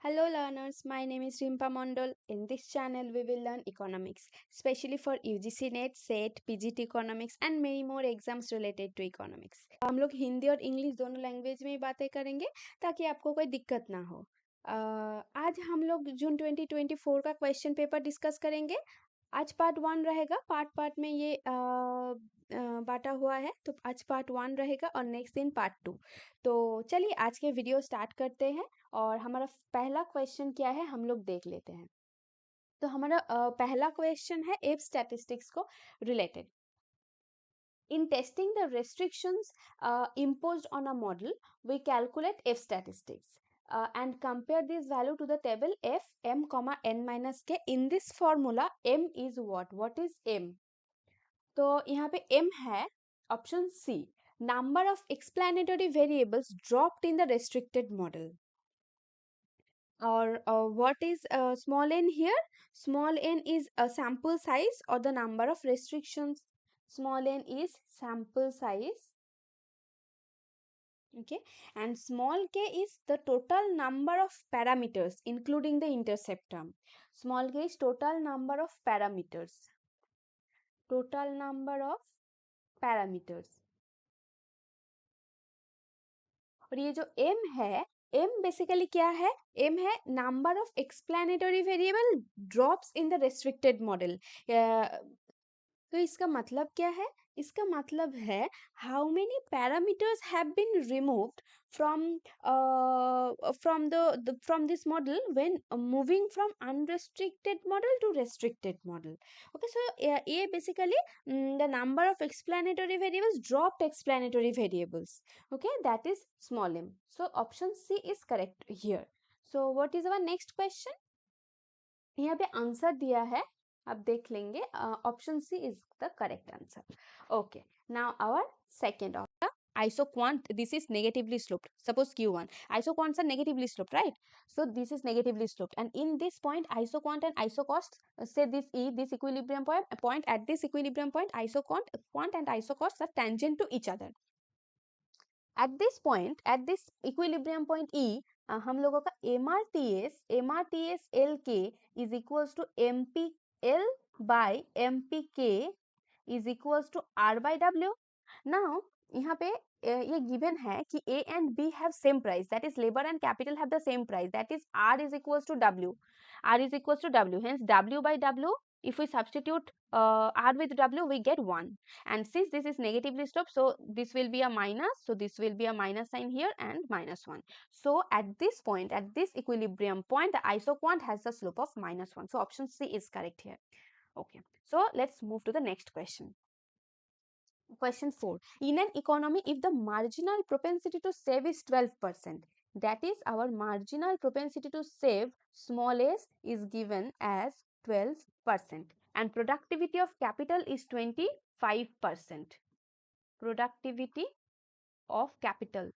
Hello learners, my name is Rimpa Mondol. In this channel we will learn economics, especially for UGC NET, SET, PGT economics and many more exams related to economics. हम लोग हिंदी और English दोनों language में ही बातें करेंगे ताकि आपको कोई दिक्कत ना हो। आज हम लोग जून 2024 का क्वेश्चन पेपर डिस्कस करेंगे। आज पार्ट 1 रहेगा, पार्ट में ये बांटा हुआ है, तो आज पार्ट 1 रहेगा और नेक्स्ट दिन पार्ट 2। तो चलिए आज के वीडियो स्टार्ट करते हैं और हमारा पहला क्वेश्चन क्या है हम लोग देख लेते हैं। तो हमारा पहला क्वेश्चन है एफ स्टैटिस्टिक्स को related. In testing the restrictions imposed on a model, we calculate F statistics and compare this value to the table F m comma n minus k. In this formula, m is what? What is m? तो यहाँ पे m है option C, number of explanatory variables dropped in the restricted model. Or what is small n here? Small n is a sample size or the number of restrictions. Small n is sample size, okay, and small k is the total number of parameters including the intercept term. Small k is total number of parameters, total number of parameters. और ये जो m है, m basically क्या है? m है number of explanatory variable drops in the restricted model. तो इसका मतलब क्या है? इसका मतलब है how many parameters have been removed from from this model when moving from unrestricted model to restricted model. Okay, so ये basically the number of explanatory variables dropped explanatory variables, okay, that is small m. So option C is correct here. So what is our next question? यहाँ पे answer दिया है, आप देख लेंगे, option C is the correct answer. Okay, now our second of isoquant, this is negatively sloped. Suppose q1, isoquants are negatively sloped, right? So this is negatively sloped, and in this point isoquant and isocost, say this E, this equilibrium point, at this equilibrium point isoquant and isocost are tangent to each other. At this point, at this equilibrium point E, हम लोगों का MRTS LK is equals to MPL by MPK is equals to R by W. Now यहाँ पे ये given है कि A and B have same price, that is labor and capital have the same price, that is R is equals to W. R is equals to W, hence W by W, if we substitute R with W, we get 1. And since this is negatively sloped, so this will be a minus, so this will be a minus sign here and minus 1. So at this point, at this equilibrium point, the isoquant has a slope of minus 1. So option C is correct here. Okay, so let's move to the next question. Question 4. In an economy, if the marginal propensity to save is 12%, that is our marginal propensity to save small s is given as 12% and productivity of capital is 25%. Productivity of capital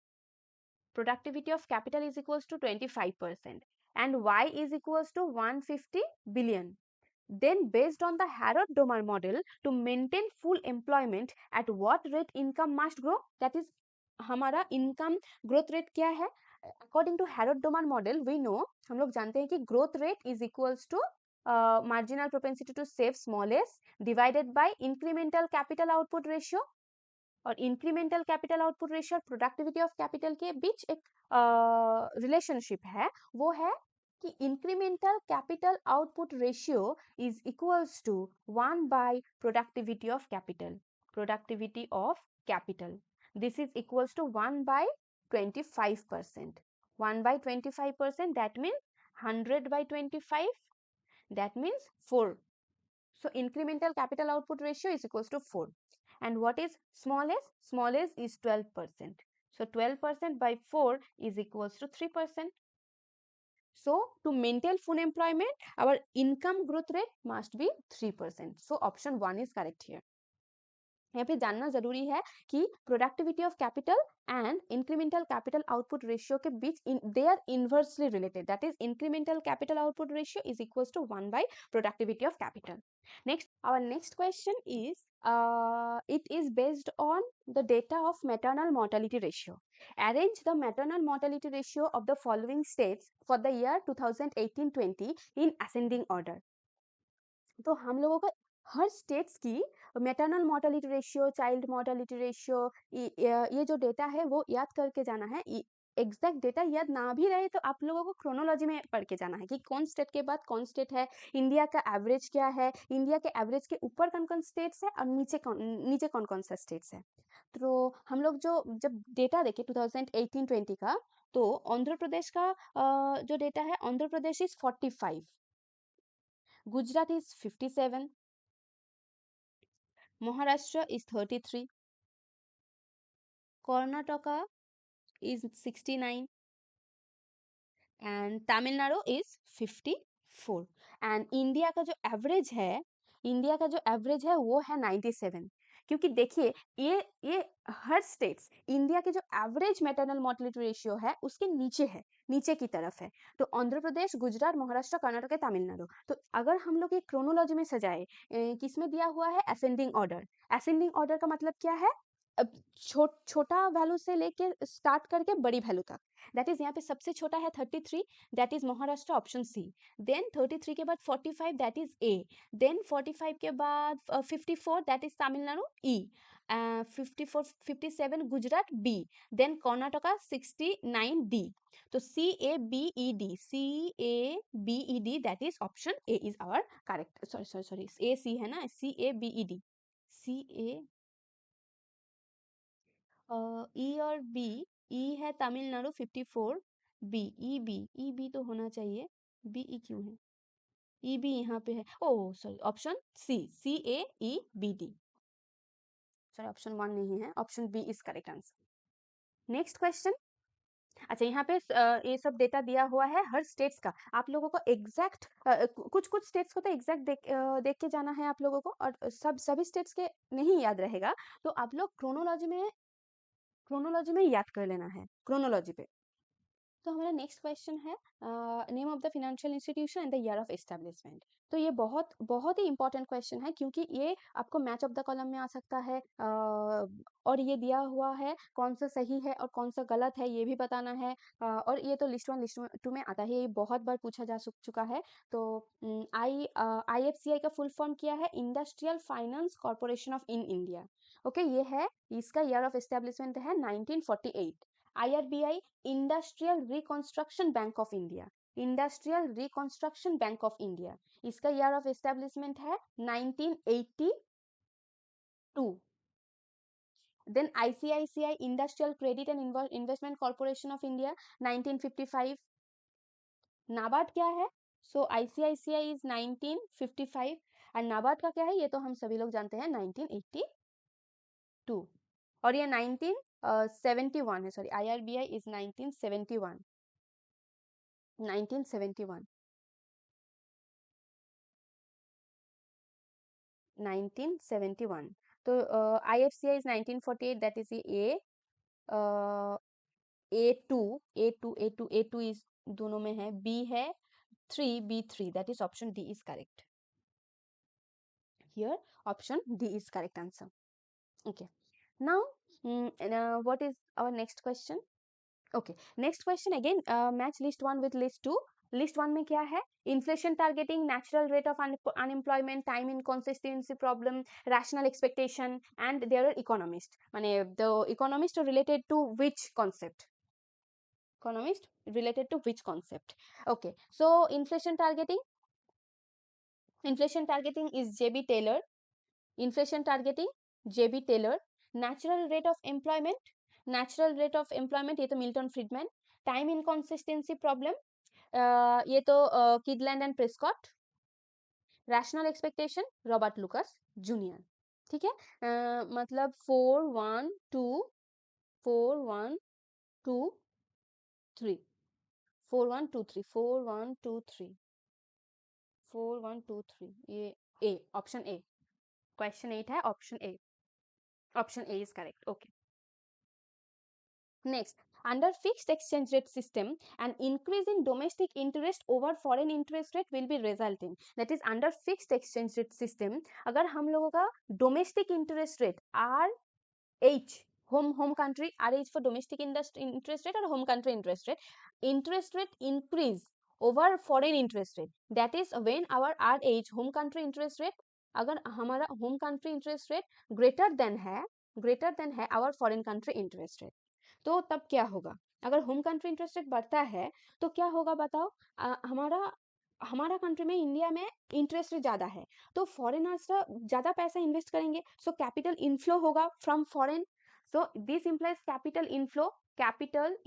is equals to 25% and y is equals to 150 billion. Then based on the Harrod-Domar model, to maintain full employment, at what rate income must grow? That is हमारा income growth rate क्या है? According to Harrod-Domar model, we know, हम लोग जानते हैं कि growth rate is equals to marginal propensity to save small s divided by incremental capital output ratio. और incremental capital output ratio और प्रोडक्टिविटी ऑफ कैपिटल के बीच एक रिलेशनशिप है, वो है कि incremental capital output ratio is equals to 1 by productivity of capital. Productivity of capital, this is equals to 1 by 25%. 1 by 25%, that means 100 by 25, that means 4. So incremental capital output ratio is equals to 4. And what is small s? Small s is 12%. So 12% by 4 is equals to 3%. So to maintain full employment, our income growth rate must be 3%. So option 1 is correct here. यहाँ पे जानना जरूरी है कि productivity of capital and incremental capital output ratio के बीच they are inversely related, that is incremental capital output ratio is equals to 1 by productivity of capital. Next, our next question is it is based on the data of maternal mortality ratio. Arrange the maternal mortality ratio of the following states for the year 2018-20 in ascending order. तो हम लोगों को हर states की maternal mortality ratio, child mortality ratio, ये जो data है वो याद करके जाना है. एग्जैक्ट डेटा याद ना भी रहे तो आप लोगों को क्रोनोलॉजी में पढ़ के जाना है कि कौन स्टेट के बाद कौन स्टेट है, इंडिया का एवरेज क्या है, इंडिया के एवरेज के ऊपर कौन कौन स्टेट्स है और नीचे कौन कौन सा स्टेट्स है. तो हम लोग जो जब डेटा देखे 2018-20 का, तो आंध्र प्रदेश का जो डेटा है, Andhra Pradesh is 45, Gujarat is 57, Maharashtra is 33, Karnataka is 69, and Tamil Nadu is 54. And India का जो एवरेज है, इंडिया का जो एवरेज है वो है 97. क्योंकि देखिए ये हर स्टेट्स इंडिया के जो एवरेज मैटरनल मोर्टेलिटी रेशियो है उसके नीचे है, नीचे की तरफ है. तो आंध्र प्रदेश, गुजरात, महाराष्ट्र, कर्नाटक, तमिलनाडु. तो अगर हम लोग ये क्रोनोलॉजी में सजाए, किसमें दिया हुआ है, असेंडिंग ऑर्डर. असेंडिंग ऑर्डर का मतलब क्या है, छोटा वैल्यू से लेके स्टार्ट करके बड़ी वैल्यू तक. दैट इज यहाँ पे सबसे छोटा है 33, that is Maharashtra, option C. Then 33 के बाद 45, दैट इज ए. देन 45 के बाद 54, that is Tamil Nadu, E. 54 57 Gujarat, B. Then Karnataka 69, D. तो C A B E D, C A B E D, that is option A is our correct. Sorry A C है ना, सी A B E D, C A. ई और B, ई है Tamil Nadu 54, B E B तो होना चाहिए, B E क्यों है, E B यहाँ पे है, oh sorry, option C, C A E B D. Sorry, option 1 नहीं है, option B is correct answer. Next question. अच्छा, यहाँ पे ये सब डेटा दिया हुआ है हर स्टेट्स का. आप लोगों को एग्जैक्ट कुछ कुछ स्टेट्स को तो एग्जैक्ट देख के जाना है आप लोगों को, और सभी स्टेट्स के नहीं याद रहेगा, तो आप लोग क्रोनोलॉजी में याद कर लेना है, क्रोनोलॉजी पे. तो हमारा नेक्स्ट क्वेश्चन है name of the financial institution and the year of establishment. तो ये बहुत बहुत ही इंपॉर्टेंट क्वेश्चन है, क्योंकि ये आपको मैच ऑफ द कॉलम में आ सकता है, और ये दिया हुआ है कौन सा सही है और कौन सा गलत है ये भी बताना है. और ये तो लिस्ट 1 लिस्ट 2 में आता है, ये बहुत बार पूछा जा चुका है. तो IFCI का फुल फॉर्म क्या है, industrial finance corporation of in India. Okay, ये है, इसका ईयर ऑफ एस्टेब्लिशमेंट है 1948. IRBI, industrial reconstruction bank of India, industrial reconstruction bank of India, इसका ईयर ऑफ एस्टेब्लिशमेंट है 1982. Then ICICI, industrial credit and investment corporation of India, 1955. NABARD क्या है, so ICICI is 1955, and NABARD का क्या है ये तो हम सभी लोग जानते हैं, 1982. और ये 1971 है, सॉरी, IRBI इज 1971, 1971, 1971. तो IFCI is 1948, that is A. A2, A2, A2, A2 is दोनों में है, B है 3, B3, that is option D is correct. Here option D is correct answer. Okay, now what is our next question? Okay, next question again match list 1 with list 2. List 1 में क्या है, inflation targeting, natural rate of unemployment, time inconsistency problem, rational expectation, and there are economist. माने the economist related to which concept, economist related to which concept. Okay, so inflation targeting is JB Taylor. Inflation targeting, JB Taylor. Natural rate of employment, natural rate of employment ये तो Milton Friedman. Time inconsistency problem, ये तो Kydland and Prescott. Rational expectation, Robert Lucas junior. ठीक है, मतलब 4 1 2 4 1 2 3, 4 1 2 3, 4 1 2 3, 4 1 2 3, ये ए, option A. Question 8 है, option A. Option A is correct. Okay. Next, under fixed exchange rate system, an increase in domestic interest over foreign interest rate will be resulting. That is, under fixed exchange rate system, अगर हम लोगों का domestic interest rate RH, home country, RH for domestic interest rate or home country interest rate increase over foreign interest rate. That is when our RH home country interest rate, अगर हमारा home country interest rate greater than है our foreign country interest rate. तो तब क्या होगा? अगर home country interest rate बढ़ता है तो क्या होगा बताओ? हमारा कंट्री में, इंडिया में इंटरेस्ट रेट ज़्यादा है तो फॉरेनर्स ज़्यादा पैसा इन्वेस्ट करेंगे, सो कैपिटल इनफ्लो होगा from foreign. So this implies capital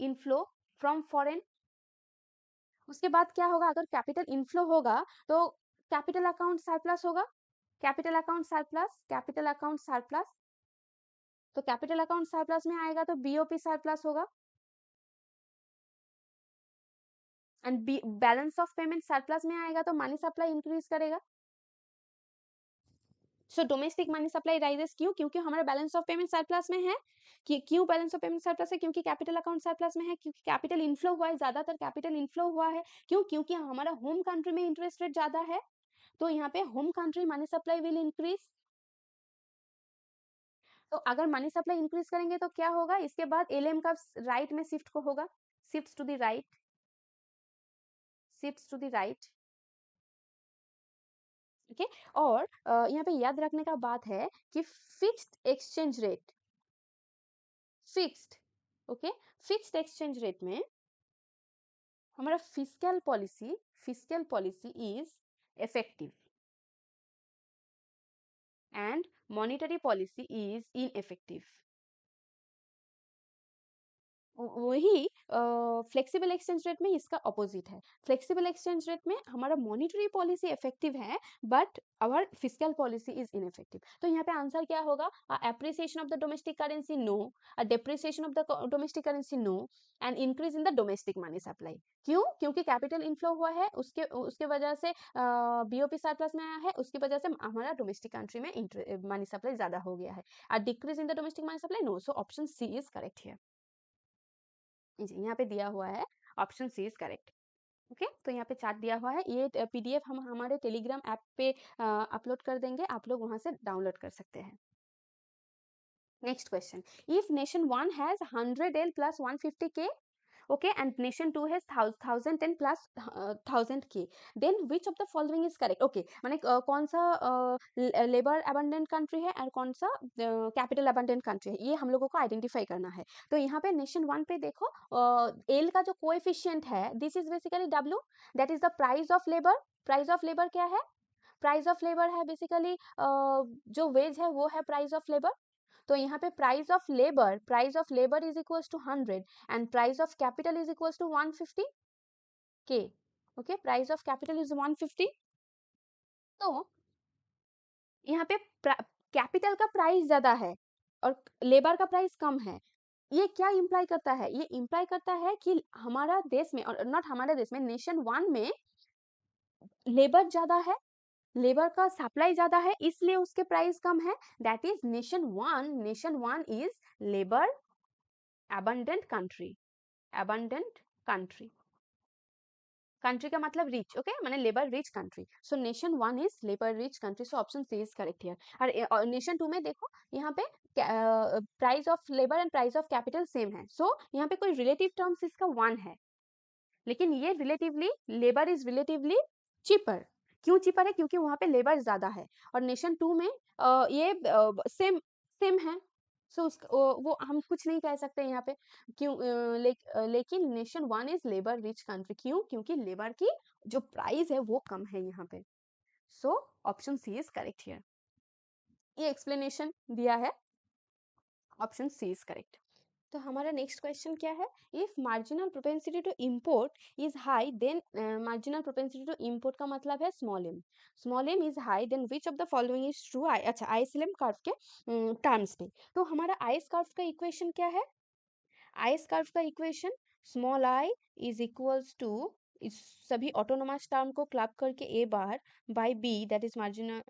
inflow from foreign. उसके बाद क्या होगा? अगर कैपिटल इनफ्लो होगा तो कैपिटल अकाउंट सरप्लस होगा. Capital account surplus. तो कैपिटल अकाउंट सरप्लस में आएगा तो बीओपी सरप्लस होगा. And balance of payment surplus में आएगा तो मनी सप्लाई इंक्रीज करेगा. सो डोमेस्टिक मनी सप्लाई राइजेस. क्यों? क्योंकि हमारा बैलेंस ऑफ पेमेंट सरप्लस में है. क्यों बैलेंस ऑफ पेमेंट सरप्लस है? क्योंकि कैपिटल अकाउंट सरप्लस में है, क्योंकि कैपिटल इनफ्लो हुआ है, ज्यादातर कैपिटल इनफ्लो हुआ है. क्यों? क्योंकि हमारा होम कंट्री में इंटरेस्ट रेट ज्यादा है, तो यहाँ पे home country money supply will increase. तो अगर मनी सप्लाई इंक्रीज करेंगे तो क्या होगा? इसके बाद एलएम का राइट में शिफ्ट को होगा. Shift to the right. Okay. और यहाँ पे याद रखने का बात है कि fixed okay fixed exchange rate में हमारा fiscal policy is effective and monetary policy is ineffective. वही फ्लेक्सिबल एक्सचेंज रेट में इसका अपोजिट है. फ्लेक्सिबल एक्सचेंज रेट में हमारा मॉनेटरी पॉलिसी इफेक्टिव है but our fiscal policy is ineffective. तो यहाँ पे आंसर क्या होगा? Appreciation of the domestic currency no, depreciation of the domestic currency no, and increase in the domestic money supply. क्यों? क्योंकि कैपिटल इनफ्लो हुआ है, उसके वजह से बीओपी सरप्लस में आया है, उसकी वजह से हमारा डोमेस्टिक कंट्री में मनी सप्लाई ज्यादा हो गया है. Decrease in the domestic money supply no. So option C is correct here. यहाँ पे दिया हुआ है option C is correct. Okay. तो यहाँ पे चार्ट दिया हुआ है, ये पीडीएफ हम हमारे टेलीग्राम ऐप पे अपलोड कर देंगे, आप लोग वहां से डाउनलोड कर सकते हैं. Next question. If nation 1 has 100L plus 150K, okay, and nation 2 has 1010 plus 1000K, then which of the following is correct? Okay, माने कौन सा लेबर अबंडेंट कंट्री है और कौन सा कैपिटल अबंडेंट कंट्री है, ये हम लोगों को आइडेंटिफाई करना है. तो यहाँ पे नेशन 1 पे देखो, एल का जो कोएफिशिएंट है, this is basically W, that is the price of labour. Price of labour क्या है? प्राइस ऑफ लेबर है बेसिकली जो वेज है वो है प्राइस ऑफ लेबर. तो यहाँ पे price of labour is equals to 100 and price of capital is equals to 150K. Okay. Price of capital is 150. तो यहाँ पे कैपिटल का प्राइस ज्यादा है और लेबर का प्राइस कम है. ये क्या इंप्लाई करता है? ये इंप्लाई करता है कि हमारा देश में, और नॉट हमारे देश में, नेशन 1 में लेबर ज्यादा है, लेबर का सप्लाई ज्यादा है, इसलिए उसके प्राइस कम है. That is nation 1 is labour abundant country. Country का मतलब रिच. ओके. माने labour rich country. So nation 1 is labour rich country. So option C is correct here. और नेशन 2 में देखो, यहाँ पे price of labour and price of capital same है. So यहाँ पे कोई रिलेटिव टर्म्स इसका 1 है, लेकिन ये relatively labour is relatively cheaper. क्यों चीपर है? क्योंकि वहां पे लेबर ज्यादा है. और नेशन 2 में ये सेम सेम है. सो वो हम कुछ नहीं कह सकते यहाँ पे. क्यों? लेकिन nation 1 is labour rich country. क्यों? क्योंकि लेबर की जो प्राइस है वो कम है यहाँ पे. So option C is correct here. ये एक्सप्लेनेशन दिया है. Option C is correct. तो हमारा नेक्स्ट क्वेश्चन क्या है? If marginal propensity to import is high, then marginal propensity to import का मतलब है small M is high, then which of the following is true? अच्छा, आईएसएलएम कर्व के terms पे. तो हमारा आईएस कर्व का इक्वेशन क्या है? आईएस कर्व का equation small I is equals to इस सभी ऑटोनोमस टर्म को क्लब करके A bar by B, that is marginal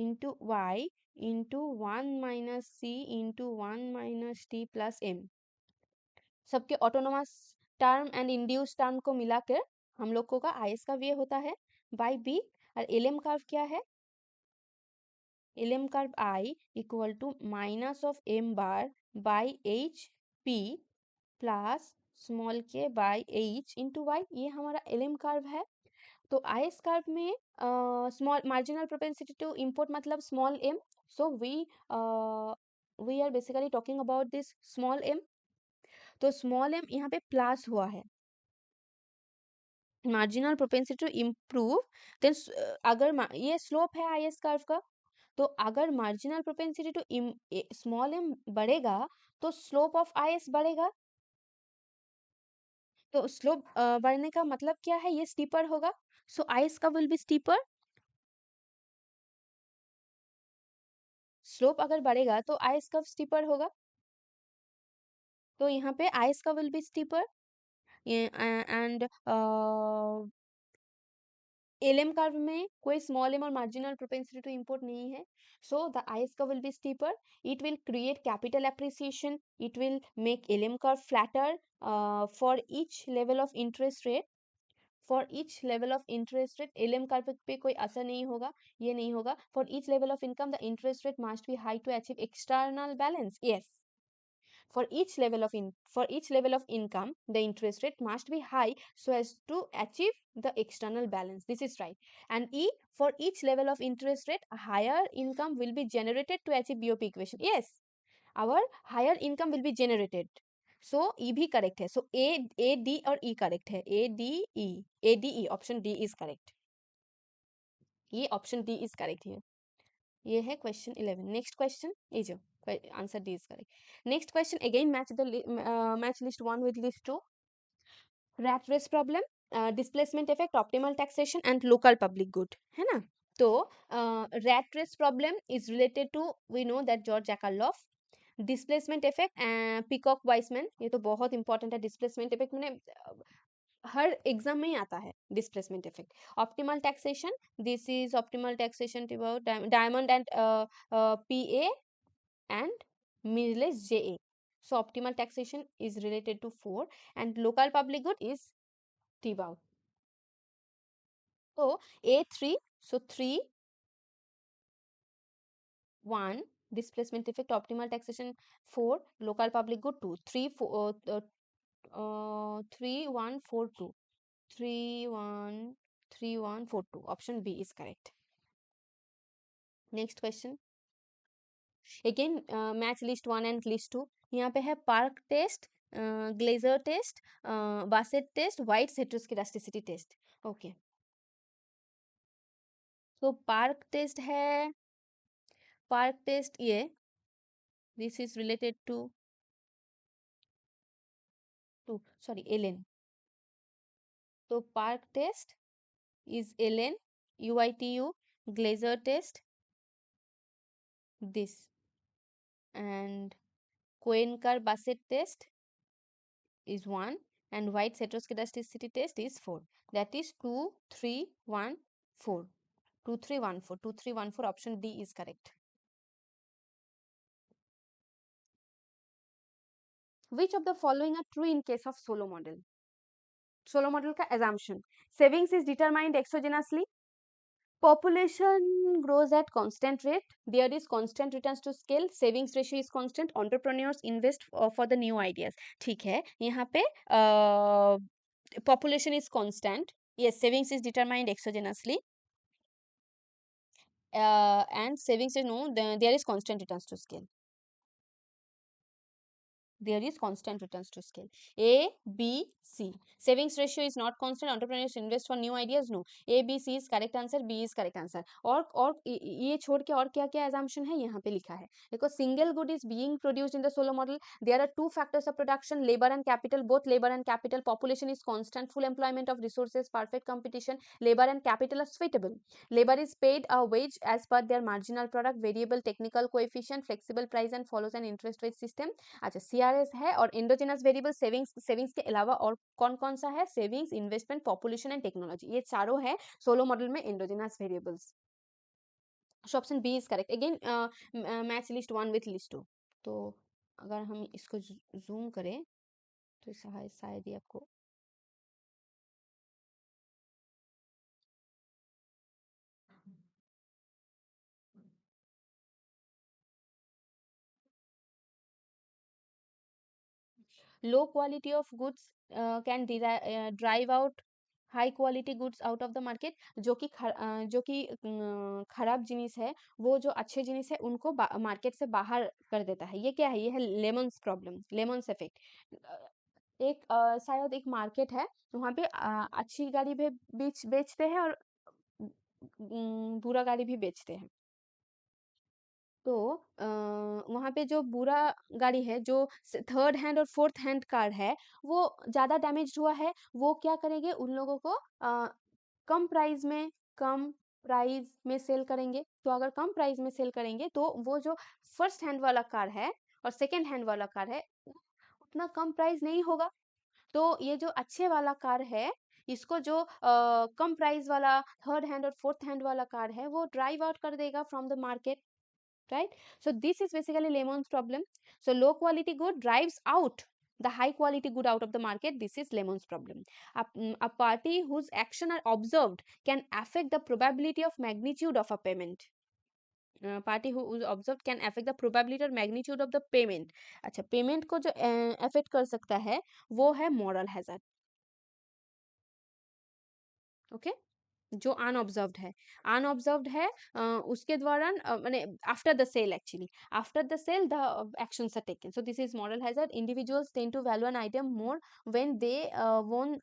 into y into 1 minus c into 1 minus t plus m, सबके autonomous term and induce term को मिलाकर हम लोग को का आई का वे होता है बाई बी। और एल एम कर्व क्या है, L M curve I equal to minus of M bar by H P plus small k by h into y, ये हमारा एल एम कर्व है। तो आई एस कर्व में small marginal propensity to import मतलब small m, so we are basically talking about this small m. तो small m यहाँ पे plus हुआ है, marginal propensity to improve, then अगर ये स्लोप है आई एस कर्व का, तो अगर marginal propensity to small M बढ़ेगा तो स्लोप ऑफ आई एस बढ़ेगा। तो स्लोप बढ़ने का मतलब क्या है, ये स्टीपर होगा, सो आई एस का विल बी स्टीपर। स्लोप अगर बढ़ेगा तो आई एस का स्टीपर होगा, तो यहाँ पे आई एस का will be steeper and L M curve में कोई स्मॉल एम और मार्जिनल प्रोपेंसिटी टू इंपोर्ट नहीं है, so the I S curve will be steeper, it will create capital appreciation, it will make L M curve flatter for each level of interest rate, for each level of interest rate L M curve पे कोई असर नहीं होगा, ये नहीं होगा। For each level of income the interest rate must be high to achieve external balance, yes. For each level of income the interest rate must be high so as to achieve the external balance, this is right. And e, for each level of interest rate a higher income will be generated to achieve BOP equation, yes, our higher income will be generated, so e भी correct है, so a d और e correct है, a d e option d is correct, ये option d is correct here। ये है question 11। Next question, ये जो answer D is correct. Next question again match list 1 with list 2, rat race problem, displacement effect, optimal taxation and local public good, है ना। तो rat race problem is related to, we know that George Akerlof. Displacement effect Peacock Wiseman, ये तो बहुत important है, displacement effect मैंने हर exam में ही आता है displacement effect. Optimal taxation, this is optimal taxation about diamond and PA and Middle's JA. So optimal taxation is related to 4 and local public good is T-bound. So A3, so 3, 1, displacement effect, optimal taxation 4, local public good 2, 3, 4, 3, 1, 4, 2, 3, 1, 3, 1, 4, 2. Option B is correct. Next question. Again match list 1 and list 2, यहाँ पे है Park test, Glejser test, Bassett test, White heteroscedasticity test. Okay, तो Park test है, Park test ये this is related to sorry LN, तो Park test is ln UITU, glazer test this, and Koenkar Bassett test is 1 and white heteroscedasticity test is 4, that is 2 3 1 4, 2 3 1 4, 2 3 1 4, option D is correct. Which of the following are true in case of solo model? Solo model का assumption, savings is determined exogenously, population grows at constant rate, there is constant returns to scale, savings ratio is constant, entrepreneurs invest for the new ideas, ठीक है। यहाँ पे population is constant, yes, savings is determined exogenously, and savings is no, there is constant returns to scale, there is constant returns to scale. A, B, C. Savings ratio is not constant, entrepreneurs invest for new ideas, no. A, B, C is correct answer, B is correct answer. और ये छोड़ के और क्या क्या assumption है यहाँ पे लिखा है, देखो single good is being produced in the solo model, there are two factors of production, labor and capital, both labor and capital, population is constant, full employment of resources, perfect competition, labor and capital are suitable, labor is paid a wage as per their marginal product, variable technical coefficient, flexible price and follows an interest rate system। अच्छा, CRS है और endogenous variable savings के अलावा और कौन कौन सा है, savings, investment, population and technology, ये चारों है सोलो मॉडल में endogenous variables. So option B is correct. Again match list 1 with list 2। तो अगर हम इसको जूम करें तो शायद शायद ही आपको low quality of goods can drive out high quality goods out of the market. जो कि खराब जिनिस है वो जो अच्छे जिनिस है उनको मार्केट से बाहर कर देता है। ये क्या है? ये है लेमन्स प्रॉब्लम, लेमन्स इफेक्ट। एक शायद एक मार्केट है, वहाँ पे अच्छी गाड़ी भी बेचते हैं और बुरा गाड़ी भी बेचते हैं। तो वहाँ पे जो बुरा गाड़ी है, जो थर्ड हैंड और फोर्थ हैंड कार है, वो ज़्यादा डैमेज हुआ है, वो क्या करेंगे? उन लोगों को कम प्राइस में सेल करेंगे। तो अगर कम प्राइस में सेल करेंगे तो वो जो फर्स्ट हैंड वाला कार है और सेकंड हैंड वाला कार है, उतना कम प्राइस नहीं होगा। तो ये जो अच्छे वाला कार है, इसको जो कम प्राइस वाला थर्ड हैंड और फोर्थ हैंड वाला कार है, वो ड्राइव आउट कर देगा from the market, right? So this is basically Lemon's problem. So low quality good drives out the high quality good out of the market. This is Lemon's problem. A party whose action are observed can affect the probability of magnitude of a payment. Party who is observed can affect the probability or magnitude of the payment. अच्छा, payment को जो affect कर सकता है वो है moral hazard. Okay, जो अनऑब्जर्व्ड है, अनऑब्जर्व्ड है उसके दौरान माने after the sale, actually after the sale the actions are taken. So this is moral hazard. Individuals tend to value an item more when they won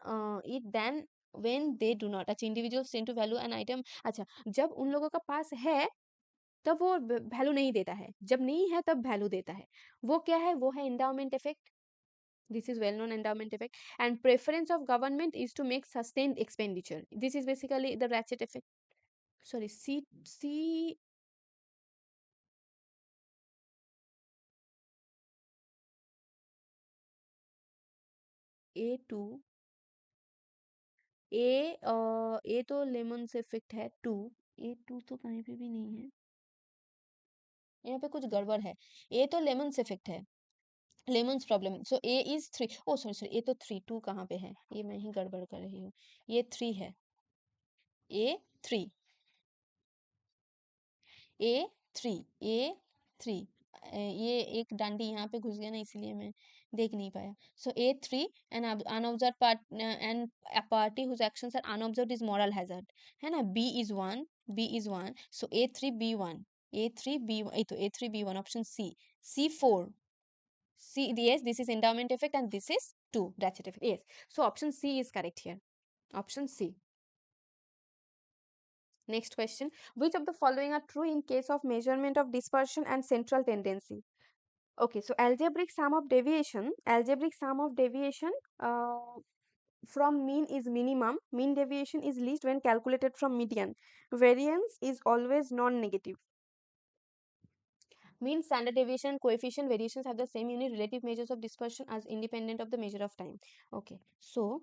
it than when they do not. अच्छा, individuals tend to value an item, अच्छा जब उन लोगों का पास है तब वो value नहीं देता है, जब नहीं है तब वैल्यू देता है। वो क्या है? वो है endowment effect. This is well known endowment effect. And preference of government is to make sustained expenditure. This is basically the ratchet effect. Sorry, C A2 ए तो लेमन से इफेक्ट है 2। A2 तो कहीं पे भी नहीं है, यहाँ पे कुछ गड़बड़ है। ए तो लेमन से इफेक्ट है, lemons problem. So A is 3। Oh sorry sorry, A तो 3, 2 कहाँ पे है? ये मैं ही गड़बड़ कर रही हूँ। ये 3 है, A3, A3, A3। ये एक डांडी यहाँ पे घुस गया ना, इसलिए मैं देख नहीं पाया। So A3 an unobserved part and a party whose actions are unobserved is moral hazard, है ना? B is 1, so A3B1, A3B1, तो A3B1 option C4, C, yes, this is endowment effect and this is 2 ratchet effect, yes. So option C is correct here, option C. Next question. Which of the following are true in case of measurement of dispersion and central tendency? Okay, so algebraic sum of deviation from mean is minimum, mean deviation is least when calculated from median. Variance is always non-negative. Mean, standard deviation, coefficient variations have the same unit. Relative measures of dispersion as independent of the measure of time. Okay, so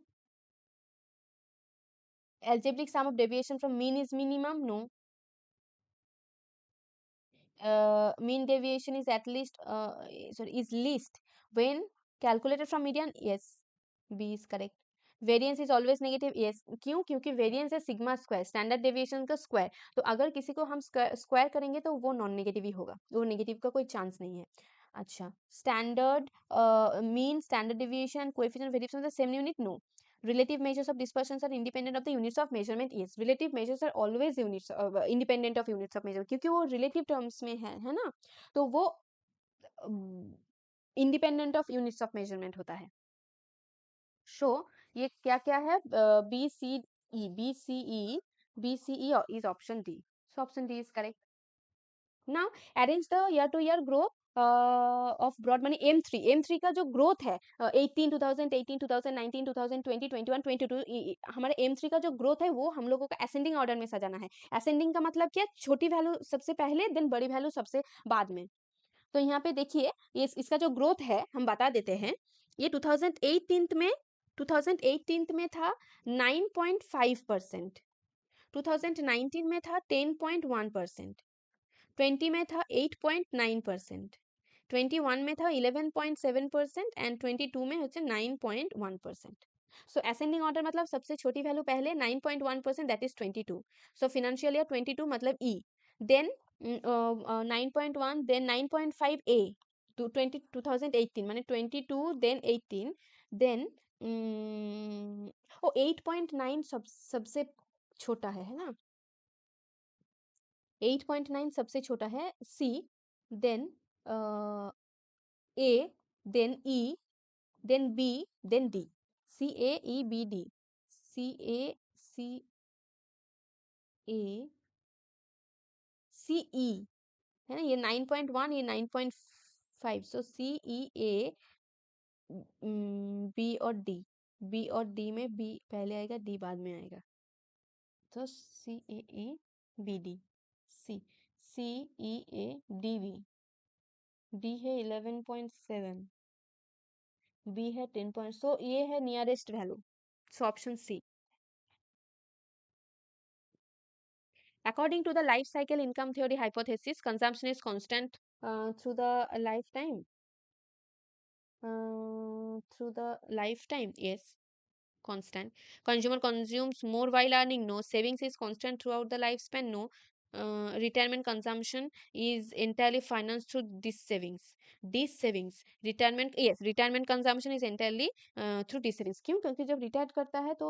algebraic sum of deviation from mean is minimum? No. Mean deviation is at least is least when calculated from median? Yes, B is correct. Variance is always negative? Yes. क्यों? क्योंकि variance है sigma square, standard deviation का square. तो अगर किसी को हम square करेंगे तो वो नॉन नेगेटिव ही होगा, वो नेगेटिव का कोई चांस नहीं है। अच्छा, standard mean, standard deviation, coefficient variation the same unit? No. Relative measures of dispersions are independent of the units of measurement? Yes, relative measures are always units independent of units of measurement, क्योंकि वो relative terms में है ना, तो वो independent of units of measurement होता है। So ये क्या क्या है? B C E is option D. So option D is correct. Now arrange the year to year growth of broad money M3। M3 का जो ग्रोथ है 2018, 2019, 2020, 21, 22, हमारे M3 का जो ग्रोथ है वो हम लोगों का असेंडिंग ऑर्डर में सजाना है। असेंडिंग का मतलब क्या? छोटी वैल्यू सबसे पहले, देन बड़ी वैल्यू सबसे बाद में। तो यहाँ पे देखिए, ये इसका जो ग्रोथ है हम बता देते हैं। ये 2018 में था 9.5%, 2019 में था 10.1%, 20 में था 8.9%, 21 में था 11.7% एंड 22 में হচ্ছে 9.1%। सो असेंडिंग ऑर्डर मतलब सबसे छोटी वैल्यू पहले 9.1%, that is 22। So financial year 22 मतलब ई, देन 9.1, देन 9.5 ए, टू 2018 माने 22 देन 18, देन ओ 8.9 सबसे छोटा है ना, 8.9 सबसे छोटा है, C, then A, then E, then B, then D, C A E B D, C A C A C E, है ना, ये 9.1, ये 9.5, so C E A B और डी, बी और डी में बी पहले आएगा, डी बाद में आएगा, तो C A A B D, C, C E A D B, D है 11.7, बी है 10 पॉइंट, सो ये है nearest value, so option C. According to the life cycle income theory hypothesis, consumption is constant through the lifetime. Through the lifetime, yes, constant. Consumer consumes more while earning, no. Savings is constant throughout the lifespan, no. Retirement consumption is entirely financed through these savings. These savings, retirement, yes, retirement consumption is entirely through these savings. क्यों? क्योंकि जब retire करता है तो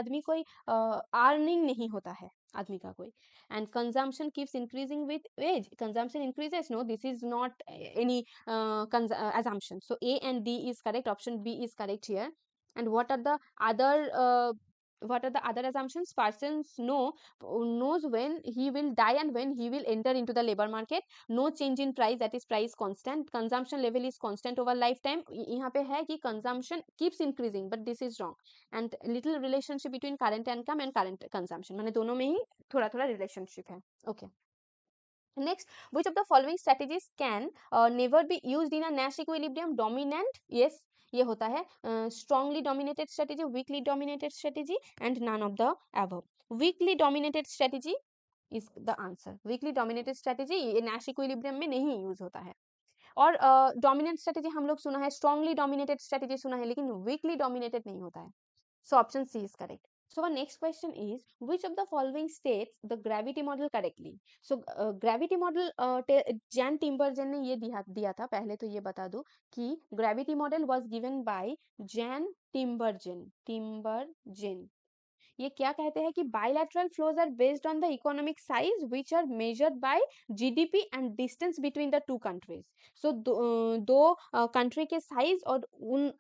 आदमी कोई earning नहीं होता है आदमी का कोई, and consumption keeps increasing with age. Consumption increases, no, this is not any assumption. So A and D is correct, option B is correct here. And what are the other assumptions? Persons knows when he will die and when he will enter into the labor market. No change in price, that is price constant. Consumption level is constant over lifetime. यहाँ पे है कि consumption keeps increasing, but this is wrong. And little relationship between current income and current consumption, माने दोनों में ही थोड़ा थोड़ा relationship है. Okay. Next, which of the following strategies can never be used in a Nash equilibrium? Dominant, yes, ये होता है strongly dominated strategy, weakly dominated strategy, and none of the above. Weakly dominated strategy is the answer. Weakly dominated strategy ये Nash equilibrium में नहीं use होता है. और dominant strategy हम लोग सुना है, strongly dominated strategy सुना है, लेकिन weakly dominated नहीं होता है. So option C is correct. So our next question is, which of the following states the gravity model correctly? So gravity model Jan Timbergen ने ये दिया था, पहले तो ये बता दूं कि gravity model was given by Jan Timbergen. ये क्या कहते हैं कि bilateral flows are based on the economic size which are measured by GDP and distance between the two countries. So दो country के size और उन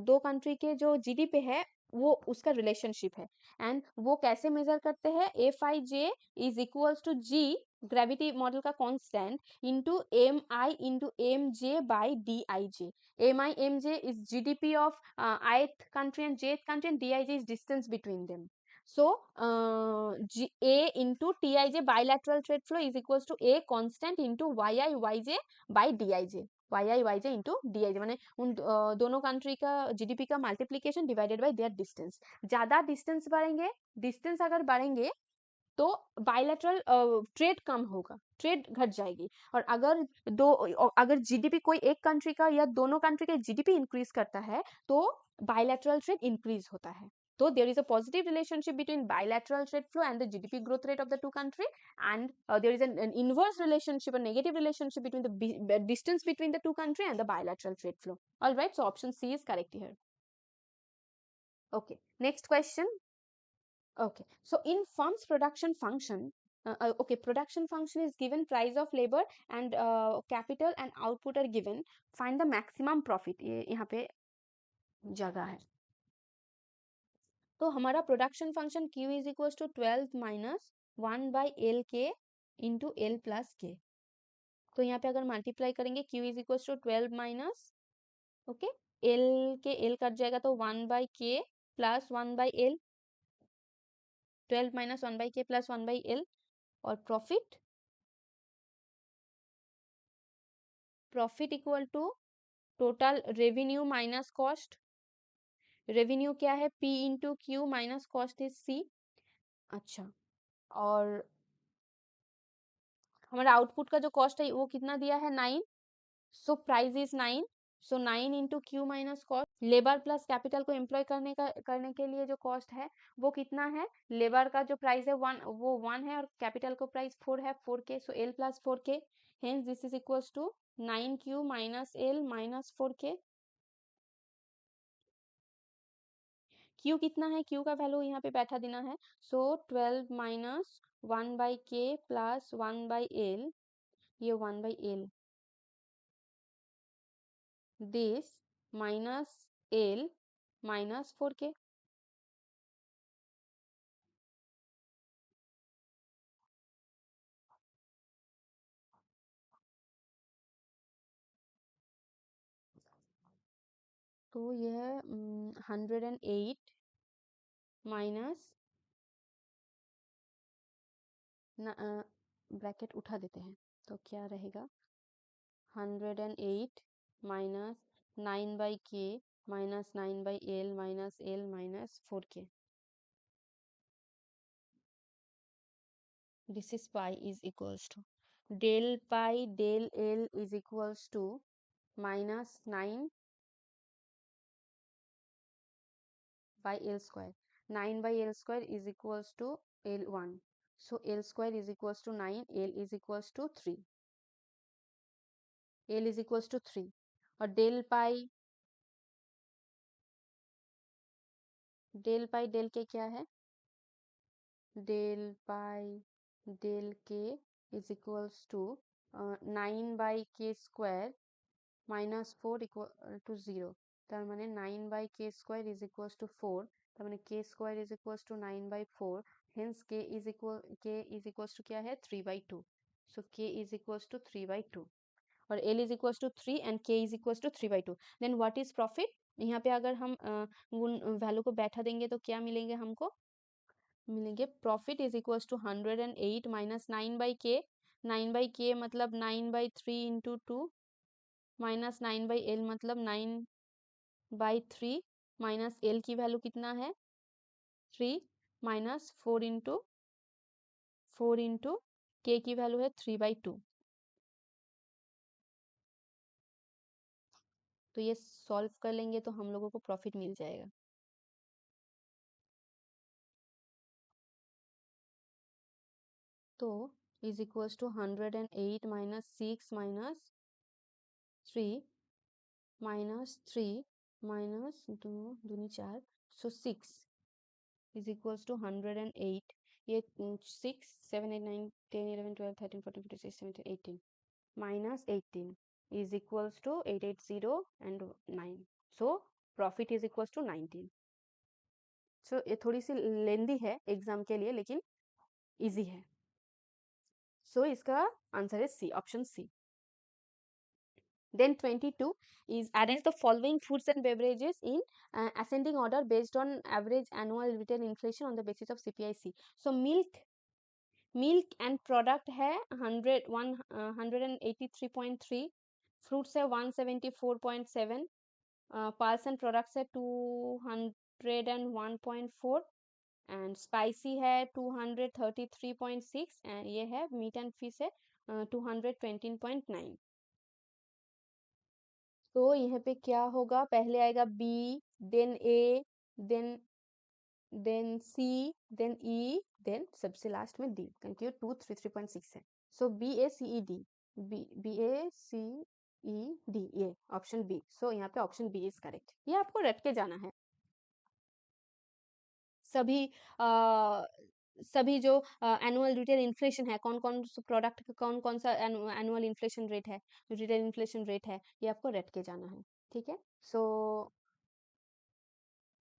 दो country के जो GDP है वो उसका रिलेशनशिप है, एंड वो कैसे मेजर करते हैं? F I J is equals to G, gravity model का constant, into M I into M J by D I J. M I M J is GDP of ith country and jth country, and dij is distance between them. So a into tij bilateral trade flow is equals to a constant into yi yj by dij, YI YJ into DIJ, माने उन दोनों country का GDP का multiplication divided by their distance. ज्यादा distance बढ़ेंगे, distance अगर बढ़ेंगे तो बायलैटरल ट्रेड कम होगा, ट्रेड घट जाएगी. और अगर जीडीपी कोई एक कंट्री का या दोनों कंट्री का जीडीपी इंक्रीज करता है तो बायलैटरल ट्रेड इंक्रीज होता है. So there is a positive relationship between bilateral trade flow and the GDP growth rate of the two countries, and there is an inverse relationship, a negative relationship between the distance between the two countries and the bilateral trade flow. All right, so option C is correct here. Okay, next question. Okay, so in firm's production function, okay, production function is given price of labor and capital and output are given. Find the maximum profit. ये यहाँ पे जगह है. तो हमारा production function Q is equal to 12 minus 1 by L K into L plus K. तो यहाँ पे अगर मल्टीप्लाई करेंगे Q is equal to 12 minus, okay, L K L cut जाएगा तो 1 by K plus 1 by L, 12 minus 1 by K plus 1 by L. और profit equal to total revenue minus cost. Revenue क्या है? P into Q minus cost is C. अच्छा, और हमारा output का जो कॉस्ट है वो कितना दिया है 9, so price is 9, so 9 into Q minus cost, labour plus capital को एम्प्लॉय करने के लिए जो कॉस्ट है वो कितना है, लेबर का जो प्राइस है 1 वो 1 है और कैपिटल को प्राइस 4 है 4k, so L plus 4k, hence this is equals to 9q minus L minus 4k। q कितना है, q का वैल्यू यहाँ पे बैठा देना है, सो 12 माइनस 1/k प्लस 1/l, ये 1/l, this minus l minus 4k। तो यह 108 माइनस, ब्रैकेट उठा देते हैं तो क्या रहेगा, 108 minus 9/k minus 9/l minus l minus 4k, this is pi is equals to del pi del l is equals to minus 9 by l square, 9 by l square is equals to l1, so l square is equals to 9, l is equals to 3, l is equals to 3, और del pi del K क्या है, del pi del K is equals to 9/k² minus 4 equal to 0, তার মানে 9/k² is equals to 4, তার মানে k² is equals to 9/4, hence k is equals to क्या है 3/2, so k is equals to 3/2 और l is equals to 3 and k is equals to 3/2, then what is profit, यहाँ पे अगर हम value को बैठा देंगे तो क्या मिलेंगे हमको, मिलेंगे profit is equals to 108 minus 9/k, 9/k मतलब 9/3 इंटू 2 माइनस 9/l मतलब 9/3 माइनस l की वैल्यू कितना है 3 माइनस 4 इंटू k की वैल्यू है 3/2, तो ये सॉल्व कर लेंगे तो हम लोगों को प्रॉफिट मिल जाएगा। तो is equals to 108 minus 6 minus 3 minus 3 minus 2 दूनी 4, सो 6 इज इक्वल्स टू 108, ये 6 7 8 9 10 11 12 13 14 15 16 17 18 minus 18 is equals to 880 and 9, so profit is equals to 19। So ये थोड़ी सी लेंदी है एग्जाम के लिए लेकिन इजी है, सो इसका आंसर है सी, option C. Then 22 is arrange the following foods and beverages in ascending order based on average annual retail inflation on the basis of CPIC. So milk and product है 183.3, fruits है 174.7, pulse and products है 201.4 and spicy है 233.6 and ये है meet and fish है 220.9। तो यहाँ पे क्या होगा, पहले आएगा B, then A, then C, then E, then सबसे लास्ट में डी, क्योंकि 233.6 है, सो बी ए सी ई डी, बी ए सी ई डी, ये ऑप्शन बी, सो यहाँ पे ऑप्शन बी इज करेक्ट, ये आपको रट के जाना है। सभी सभी जो एनुअल रिटेल इन्फ्लेशन है, कौन कौन प्रोडक्ट का कौन कौन सा एनुअल इन्फ्लेशन रेट है, रिटेल इन्फ्लेशन रेट है, ये आपको रट के जाना है, ठीक है। सो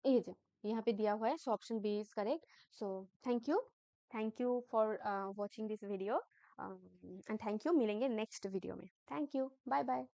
ये जो यहाँ पे दिया हुआ है, so option B is correct. So thank you for watching this video and thank you, मिलेंगे नेक्स्ट वीडियो में, थैंक यू, बाय बाय।